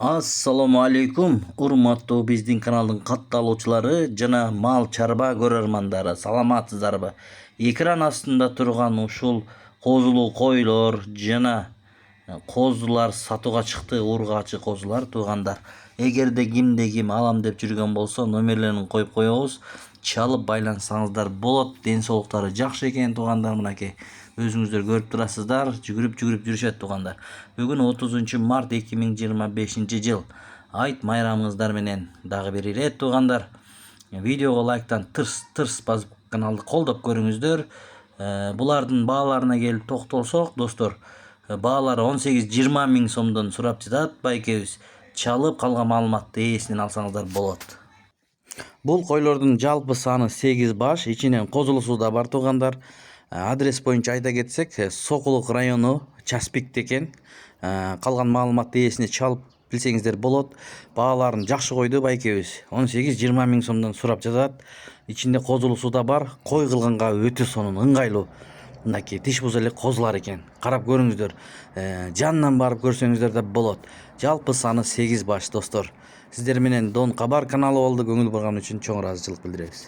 Assalomu alaykum, urmatli bizdin kanalning qattalo'chilari jana mal charba ko'rarmandari, salamatsizlarmi? Ekran ostida turgan ушул qozulu qo'ylar jana qo'zilar satuga chiqdi, urg'achi qo'zilar tuğanдар. Эгерде кимде ким алам деп жүргөн болсо, номерлерин коюп коебуз. Чалып байлансаңыздар болот. Ден соолуктары жакшы экен тугандар, мынакей. Өзүңүздөр көрүп турасыздар, жүгүрүп жүрүшөт тугандар. Бүгүн 30 март 2025 жыл. Айт майрамыңыздар менен дагы бир ирет тугандар. Видеого лайктан тырс басып каналды колдоп көрүңүздөр. Булардын бааларына келип токтолсок, достор, баалары 18-20 миң сомдон сурап жатат байкебиз. Чалып калган маалыматты ээсинен алсаңыздар болот. Бул койлордун жалпы саны 8 баш, ичинен козулусу да бар тугандар. Адрес боюнча айта кетсек, Сокулук району Часпикте экен. Калган маалыматты ээсине чалып билсеңиздер болот. Бааларын жакшы койду байкебиз. 18-20 миң сомдон сурап жатат. Ичинде козулусу да бар. Кой кылганга өтө сонун ыңгайлуу. Мынакей тиш буза эле козулар экен. Карап көрүңүздөр. Жанынан барып көрсөңүздөр да болот. Жалпы саны 8 баш, достор. Сиздер менен Дон Кабар каналы болду. Көңүл бурган үчүн чоң ыраазычылык билдиребиз.